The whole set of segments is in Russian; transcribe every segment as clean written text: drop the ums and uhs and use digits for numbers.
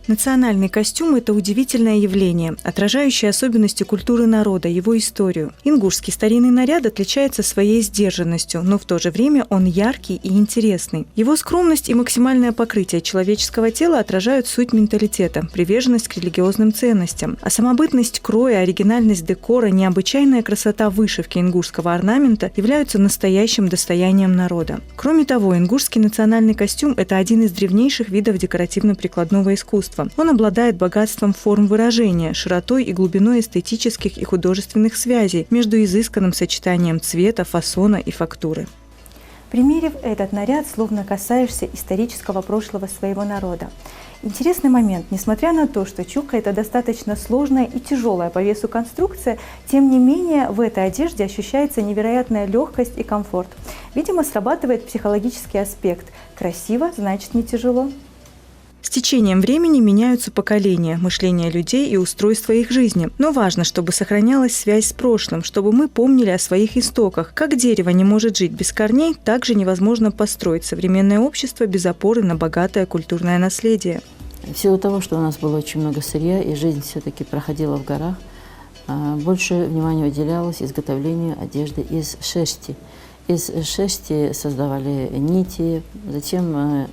Национальный костюм – это удивительное явление, отражающее особенности культуры народа, его историю. Ингушский старинный наряд отличается своей сдержанностью, но в то же время он яркий и интересный. Его скромность и максимальное покрытие человеческого тела отражают суть менталитета, приверженность к религиозным ценностям. А самобытность кроя, оригинальность декора, необычайная красота вышивки ингушского орнамента являются настоящим достоянием народа. Кроме того, ингушский национальный костюм – это один из древнейших видов декоративно-прикладного искусства. Он обладает богатством форм выражения, широтой и глубиной эстетических и художественных связей между изысканным сочетанием цвета, фасона и фактуры. Примерив этот наряд, словно касаешься исторического прошлого своего народа. Интересный момент. Несмотря на то, что чукка – это достаточно сложная и тяжелая по весу конструкция, тем не менее в этой одежде ощущается невероятная легкость и комфорт. Видимо, срабатывает психологический аспект. Красиво – значит не тяжело. С течением времени меняются поколения, мышление людей и устройство их жизни. Но важно, чтобы сохранялась связь с прошлым, чтобы мы помнили о своих истоках. Как дерево не может жить без корней, так же невозможно построить современное общество без опоры на богатое культурное наследие. В силу того, что у нас было очень много сырья, и жизнь все-таки проходила в горах, больше внимания уделялось изготовлению одежды из шерсти. Из шерсти создавали нити, затем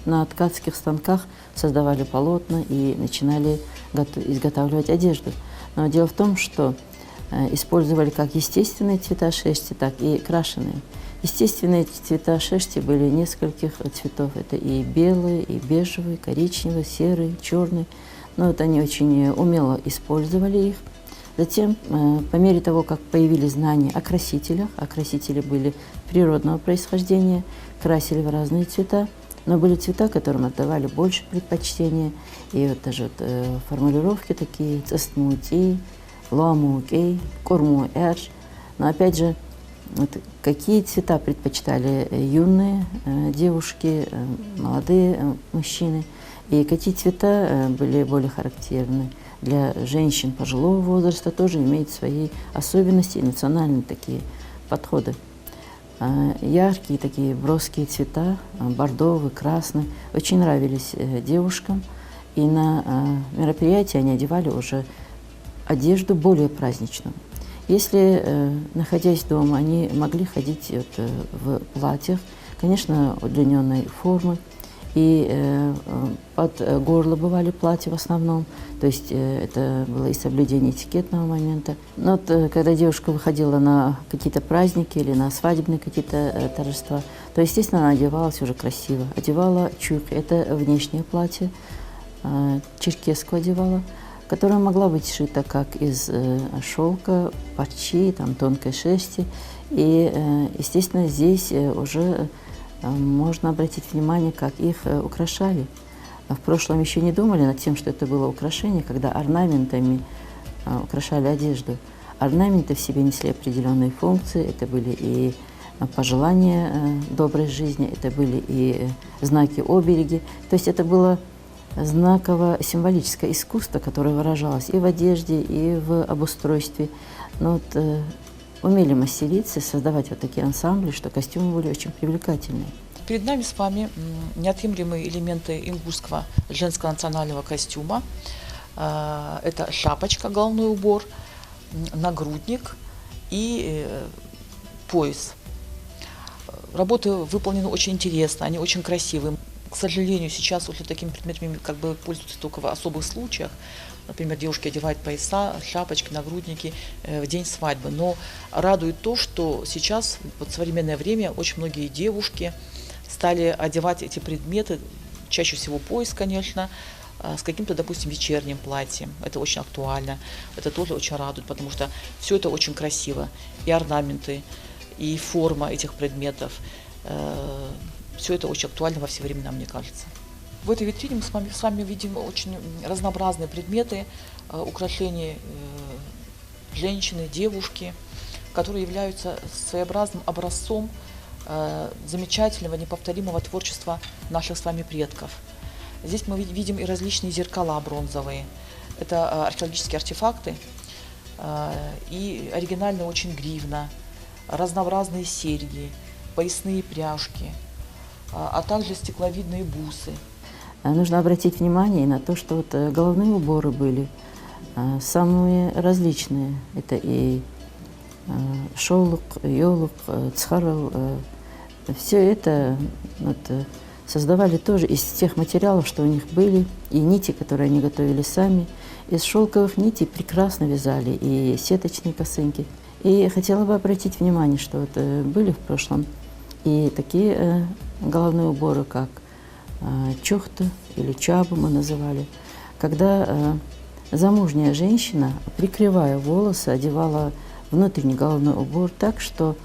на ткацких станках создавали полотна и начинали изготавливать одежду. Но дело в том, что использовали как естественные цвета шерсти, так и крашеные. Естественные цвета шерсти были нескольких цветов. Это и белый, и бежевый, коричневый, серый, черный. Но вот они очень умело использовали их. Затем, по мере того, как появились знания о красителях, а красители были природного происхождения, красили в разные цвета. Но были цвета, которым отдавали больше предпочтения. И вот даже формулировки такие: цестмутей, ламукей, кормуэрш. Но опять же, вот какие цвета предпочитали юные девушки, молодые мужчины, и какие цвета были более характерны для женщин пожилого возраста, тоже имеют свои особенности и национальные такие подходы. Яркие такие броские цвета, бордовый, красный, очень нравились девушкам. И на мероприятии они одевали уже одежду более праздничную. Если, находясь дома, они могли ходить в платьях, конечно, удлиненной формы, и под горло бывали платья в основном, то есть это было и соблюдение этикетного момента. Но вот, когда девушка выходила на какие-то праздники или на свадебные какие-то торжества, то, естественно, она одевалась уже красиво. Одевала чук, это внешнее платье, черкеску одевала, которая могла быть сшита как из шелка, парчи, там, тонкой шерсти. И, естественно, здесь уже можно обратить внимание, как их украшали. В прошлом еще не думали над тем, что это было украшение, когда орнаментами украшали одежду. Орнаменты в себе несли определенные функции, это были и пожелания доброй жизни, это были и знаки обереги. То есть это было знаково-символическое искусство, которое выражалось и в одежде, и в обустройстве. Но вот, умели мастерицы создавать вот такие ансамбли, что костюмы были очень привлекательные. Перед нами с вами неотъемлемые элементы ингушского женского национального костюма. Это шапочка, головной убор, нагрудник и пояс. Работы выполнены очень интересно, они очень красивые. К сожалению, сейчас уже такими предметами пользуются только в особых случаях. Например, девушки одевают пояса, шапочки, нагрудники в день свадьбы. Но радует то, что сейчас, в современное время, очень многие девушки стали одевать эти предметы, чаще всего пояс, конечно, с каким-то, допустим, вечерним платьем. Это очень актуально, это тоже очень радует, потому что все это очень красиво. И орнаменты, и форма этих предметов. Все это очень актуально во все времена, мне кажется. В этой витрине мы с вами видим очень разнообразные предметы, украшения женщины, девушки, которые являются своеобразным образцом замечательного, неповторимого творчества наших с вами предков. Здесь мы видим и различные зеркала бронзовые. Это археологические артефакты и оригинальная очень гривна, разнообразные серьги, поясные пряжки, а также стекловидные бусы. нужно обратить внимание на то, что вот головные уборы были самые различные. Это и шолок, йолок, цхарал. Все это вот, создавали тоже из тех материалов, что у них были, и нити, которые они готовили сами. Из шелковых нитей прекрасно вязали и сеточные косынки. И хотела бы обратить внимание, что вот были в прошлом и такие головные уборы, как чохта или чабу мы называли, когда замужняя женщина, прикрывая волосы, одевала внутренний головной убор так, что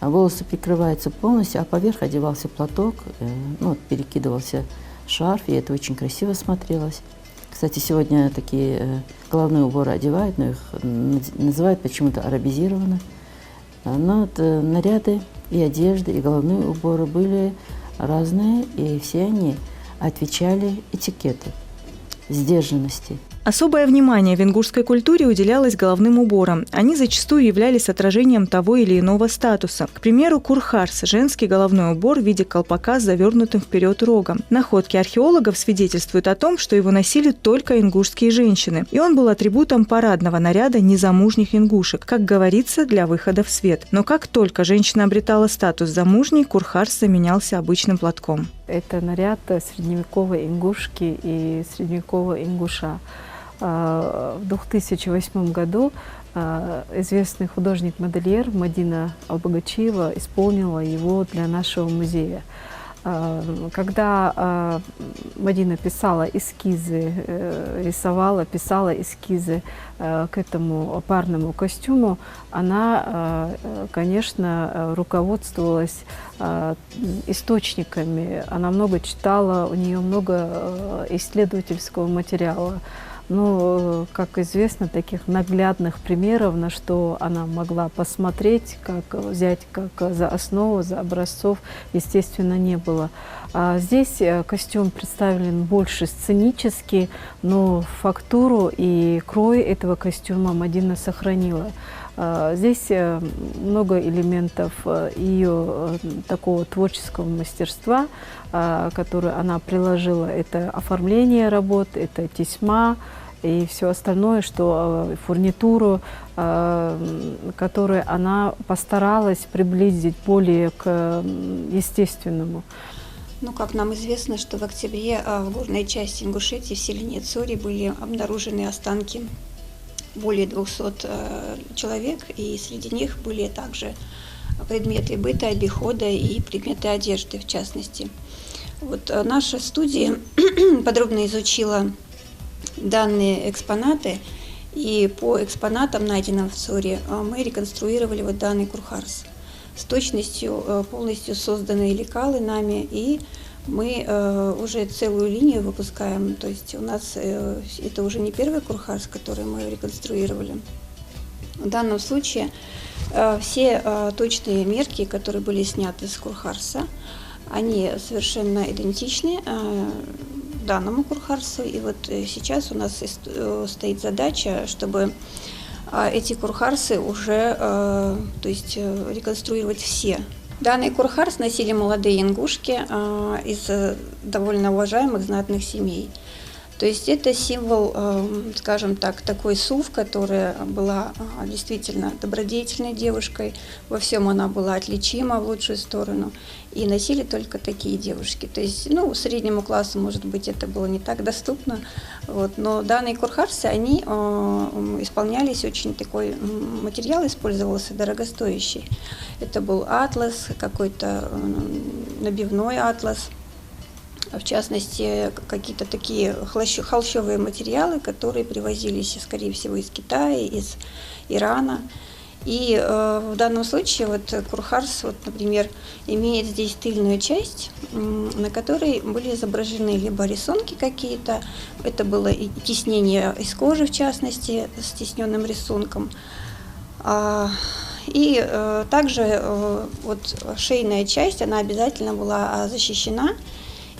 волосы прикрываются полностью, а поверх одевался платок, ну, перекидывался шарф, и это очень красиво смотрелось. Кстати, сегодня такие головные уборы одевают, но их называют почему-то арабизированно. Но вот наряды и одежды, и головные уборы были разные, и все они отвечали этикету, сдержанности. Особое внимание в ингушской культуре уделялось головным уборам. Они зачастую являлись отражением того или иного статуса. К примеру, курхарс – женский головной убор в виде колпака с завернутым вперед рогом. Находки археологов свидетельствуют о том, что его носили только ингушские женщины. И он был атрибутом парадного наряда незамужних ингушек, как говорится, для выхода в свет. Но как только женщина обретала статус замужней, курхарс заменялся обычным платком. Это наряд средневековой ингушки и средневекового ингуша. В 2008 году известный художник-модельер Мадина Албагачиева исполнила его для нашего музея. Когда Мадина писала эскизы, писала эскизы к этому парному костюму, она, конечно, руководствовалась источниками, она много читала, у нее много исследовательского материала. Ну, как известно, таких наглядных примеров, на что она могла посмотреть, как взять как за основу, за образцов, естественно, не было. Здесь костюм представлен больше сценически, но фактуру и крой этого костюма Мадина сохранила. Здесь много элементов ее такого творческого мастерства, которое она приложила. Это оформление работ, это тесьма и все остальное, что фурнитуру, которую она постаралась приблизить более к естественному. Ну, как нам известно, что в октябре в горной части Ингушетии, в селении Цори, были обнаружены останки более 200 человек, и среди них были также предметы быта, обихода и предметы одежды, в частности. Вот наша студия подробно изучила данные экспонаты, и по экспонатам, найденным в Цоре, мы реконструировали вот данный курхарс с точностью, полностью созданные лекалы нами, и мы уже целую линию выпускаем, то есть у нас это уже не первый курхарс, который мы реконструировали. В данном случае все точные мерки, которые были сняты с курхарса, они совершенно идентичны данному курхарсу. И вот сейчас у нас стоит задача, чтобы эти курхарсы уже, то есть реконструировать все. Данный курхарс носили молодые ингушки из довольно уважаемых знатных семей. То есть это символ, скажем так, такой сув, которая была действительно добродетельной девушкой, во всем она была отличима в лучшую сторону, и носили только такие девушки. То есть, ну, среднему классу, может быть, это было не так доступно, вот, но данные курхарсы, они исполнялись, очень такой материал использовался дорогостоящий. Это был атлас, какой-то набивной атлас. В частности, какие-то такие холщовые материалы, которые привозились, скорее всего, из Китая, из Ирана. И в данном случае вот курхарс, вот, например, имеет здесь тыльную часть, на которой были изображены либо рисунки какие-то, это было и тиснение из кожи, в частности, с тисненным рисунком. И также вот шейная часть, она обязательно была защищена.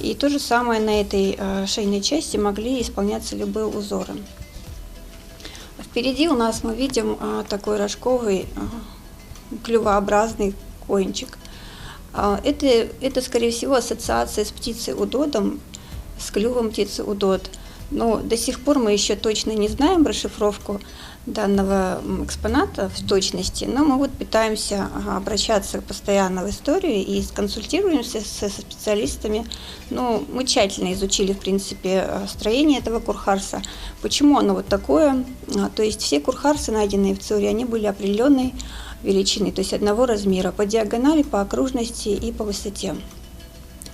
И то же самое на этой шейной части могли исполняться любые узоры. Впереди у нас мы видим такой рожковый клювообразный кончик. Это, скорее всего, ассоциация с птицей удодом, с клювом птицы удод. Но до сих пор мы еще точно не знаем расшифровку данного экспоната в точности, но мы вот пытаемся обращаться постоянно в историю и консультируемся со специалистами. Ну, мы тщательно изучили, в принципе, строение этого курхарса, почему оно вот такое. То есть все курхарсы, найденные в Цюрихе, они были определенной величины, то есть одного размера, по диагонали, по окружности и по высоте.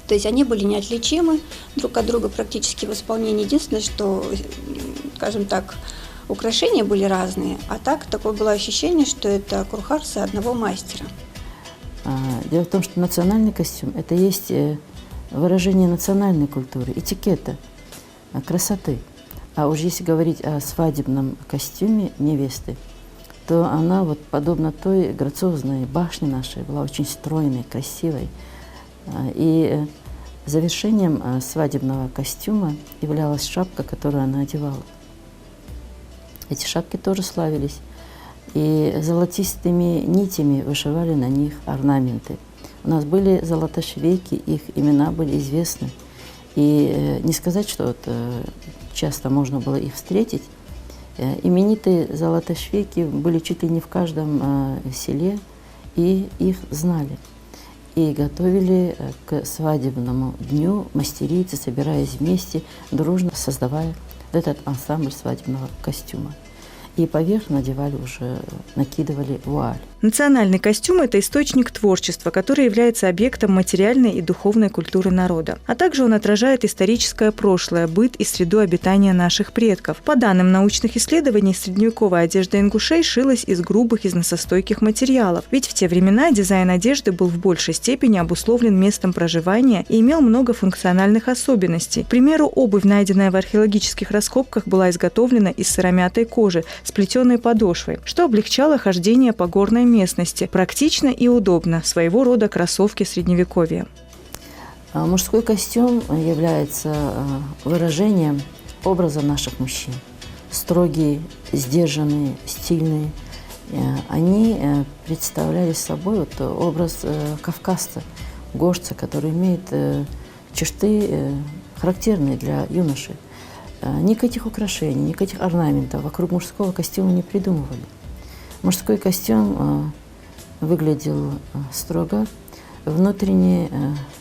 То есть они были неотличимы друг от друга практически в исполнении. Единственное, что, скажем так, украшения были разные, а так такое было ощущение, что это курхарсы одного мастера. Дело в том, что национальный костюм – это есть выражение национальной культуры, этикета, красоты. А уж если говорить о свадебном костюме невесты, то она вот подобно той грациозной башне нашей была очень стройной, красивой. И завершением свадебного костюма являлась шапка, которую она одевала. Эти шапки тоже славились, и золотистыми нитями вышивали на них орнаменты. У нас были золотошвейки, их имена были известны. И не сказать, что вот часто можно было их встретить. Именитые золотошвейки были чуть ли не в каждом селе, и их знали. И готовили к свадебному дню мастерицы, собираясь вместе, дружно создавая этот ансамбль свадебного костюма. И поверх надевали уже, накидывали вуаль. Национальный костюм – это источник творчества, который является объектом материальной и духовной культуры народа. А также он отражает историческое прошлое, быт и среду обитания наших предков. По данным научных исследований, средневековая одежда ингушей шилась из грубых износостойких материалов. Ведь в те времена дизайн одежды был в большей степени обусловлен местом проживания и имел много функциональных особенностей. К примеру, обувь, найденная в археологических раскопках, была изготовлена из сыромятой кожи с плетеной подошвой, что облегчало хождение по горной местности, практично и удобно, своего рода кроссовки средневековья. Мужской костюм является выражением образа наших мужчин. Строгие, сдержанные, стильные. Они представляли собой вот образ кавказца, горца, который имеет черты, характерные для юноши. Никаких украшений, никаких орнаментов вокруг мужского костюма не придумывали. Мужской костюм выглядел строго. Внутренне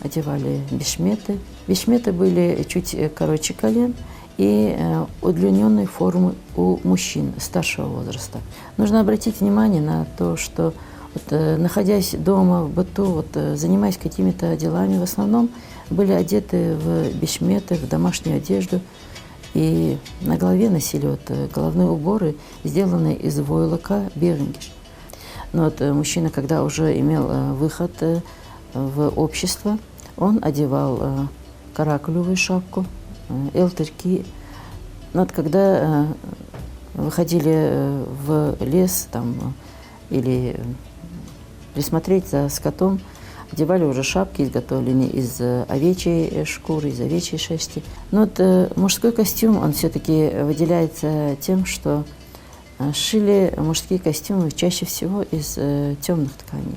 одевали бешметы. Бешметы были чуть короче колен и удлиненной формы у мужчин старшего возраста. Нужно обратить внимание на то, что вот, находясь дома в быту, вот, занимаясь какими-то делами, в основном были одеты в бешметы, в домашнюю одежду. И на голове носили вот головные уборы, сделанные из войлока беринги. Но вот мужчина, когда уже имел выход в общество, он одевал каракулевую шапку, элтырки. Но вот когда выходили в лес там, или присмотреть за скотом, одевали уже шапки, изготовленные из овечьей шкуры, из овечьей шерсти. Но вот мужской костюм, он все-таки выделяется тем, что шили мужские костюмы чаще всего из темных тканей.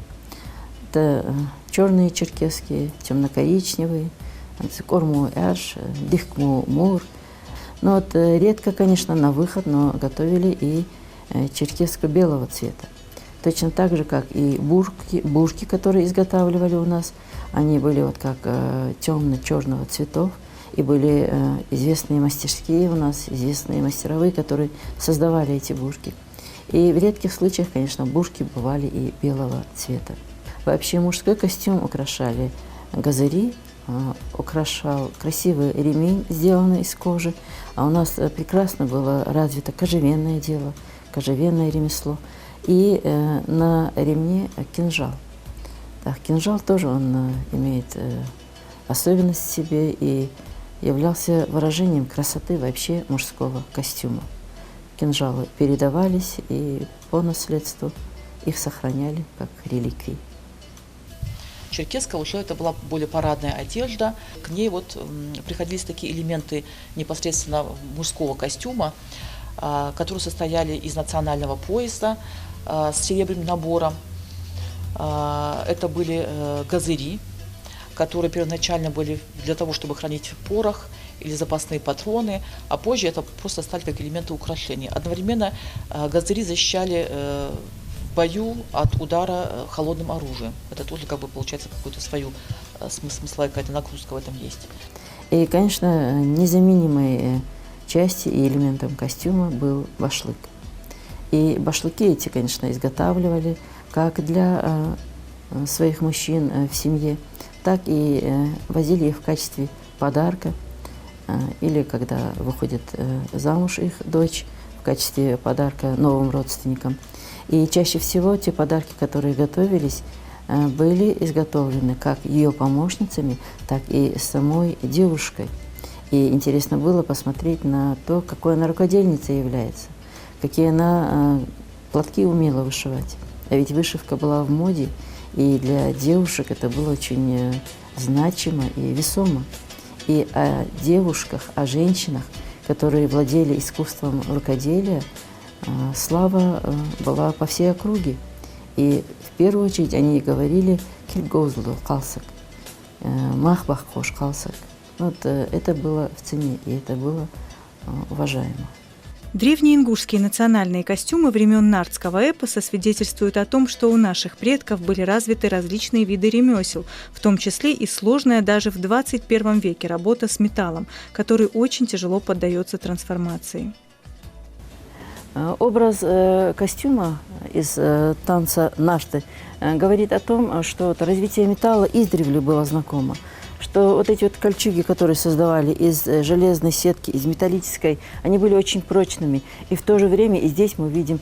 Это черные черкесские, темно-коричневые, корму-эрш, дихкму-мур. Но вот редко, конечно, на выход, но готовили и черкесско-белого цвета. Точно так же, как и бурки, которые изготавливали у нас, они были вот как темно-черного цветов, и были известные мастерские у нас, известные мастеровые, которые создавали эти бурки. И в редких случаях, конечно, бурки бывали и белого цвета. Вообще мужской костюм украшали газыри, украшал красивый ремень, сделанный из кожи, а у нас прекрасно было развито кожевенное дело, кожевенное ремесло. И на ремне кинжал. Так, кинжал тоже он имеет особенность в себе и являлся выражением красоты вообще мужского костюма. Кинжалы передавались, и по наследству их сохраняли как реликвии. Черкесская уже это была более парадная одежда. К ней вот приходились такие элементы непосредственно мужского костюма, которые состояли из национального пояса с серебряным набором. Это были газыри, которые первоначально были для того, чтобы хранить порох или запасные патроны, а позже это просто стали как элементы украшения. Одновременно газыри защищали в бою от удара холодным оружием. Это тоже как бы получается какую-то свою смысловая какая-то нагрузка в этом есть. И, конечно, незаменимой частью и элементом костюма был башлык. И башлыки эти, конечно, изготавливали как для своих мужчин в семье, так и возили их в качестве подарка, или когда выходит замуж их дочь, в качестве подарка новым родственникам. И чаще всего те подарки, которые готовились, были изготовлены как ее помощницами, так и самой девушкой. И интересно было посмотреть на то, какой она рукодельницей является, какие она платки умела вышивать. А ведь вышивка была в моде, и для девушек это было очень значимо и весомо. И о девушках, о женщинах, которые владели искусством рукоделия, слава была по всей округе. И в первую очередь они говорили «кильгозлу калсак», «махбах хош калсак». Вот это было в цене, и это было уважаемо. Древние ингушские национальные костюмы времен нардского эпоса свидетельствуют о том, что у наших предков были развиты различные виды ремесел, в том числе и сложная даже в 21 веке работа с металлом, который очень тяжело поддается трансформации. Образ костюма из танца нашты говорит о том, что развитие металла издревле было знакомо, что вот эти вот кольчуги, которые создавали из железной сетки, из металлической, они были очень прочными. И в то же время и здесь мы видим,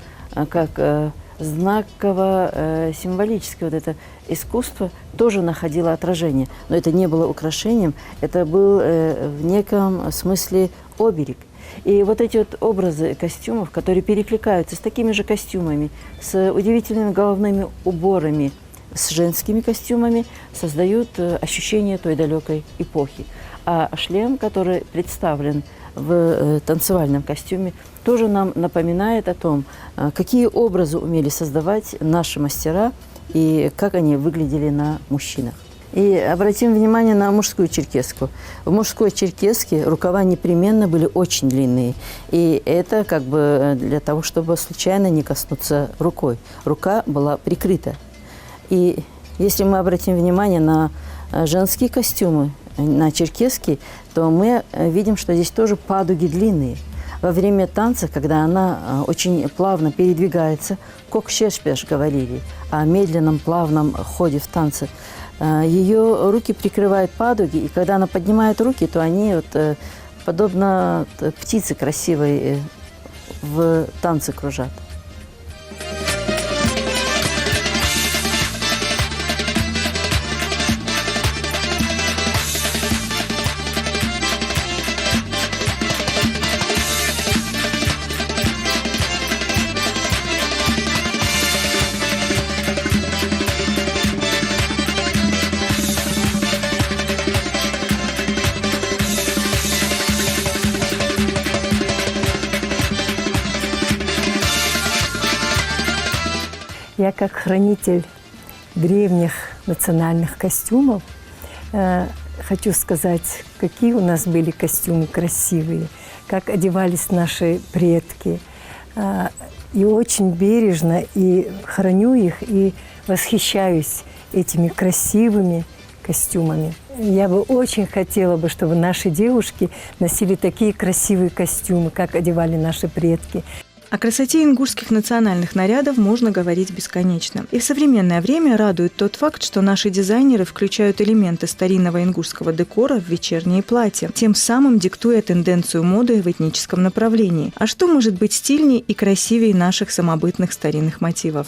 как знаково-символическое вот это искусство тоже находило отражение. Но это не было украшением, это был в неком смысле оберег. И вот эти вот образы костюмов, которые перекликаются с такими же костюмами, с удивительными головными уборами, с женскими костюмами, создают ощущение той далекой эпохи. А шлем, который представлен в танцевальном костюме, тоже нам напоминает о том, какие образы умели создавать наши мастера и как они выглядели на мужчинах. И обратим внимание на мужскую черкеску. В мужской черкеске рукава непременно были очень длинные. И это как бы для того, чтобы случайно не коснуться рукой. Рука была прикрыта. И если мы обратим внимание на женские костюмы, на черкесские, то мы видим, что здесь тоже падуги длинные. Во время танца, когда она очень плавно передвигается, кок-шешпеш говорили о медленном плавном ходе в танце, ее руки прикрывают падуги, и когда она поднимает руки, то они вот, подобно птице красивой в танце кружат. Я как хранитель древних национальных костюмов хочу сказать, какие у нас были костюмы красивые, как одевались наши предки. И очень бережно и храню их, и восхищаюсь этими красивыми костюмами. Я бы очень хотела, чтобы наши девушки носили такие красивые костюмы, как одевали наши предки. О красоте ингушских национальных нарядов можно говорить бесконечно. И в современное время радует тот факт, что наши дизайнеры включают элементы старинного ингушского декора в вечерние платья, тем самым диктуя тенденцию моды в этническом направлении. А что может быть стильнее и красивее наших самобытных старинных мотивов?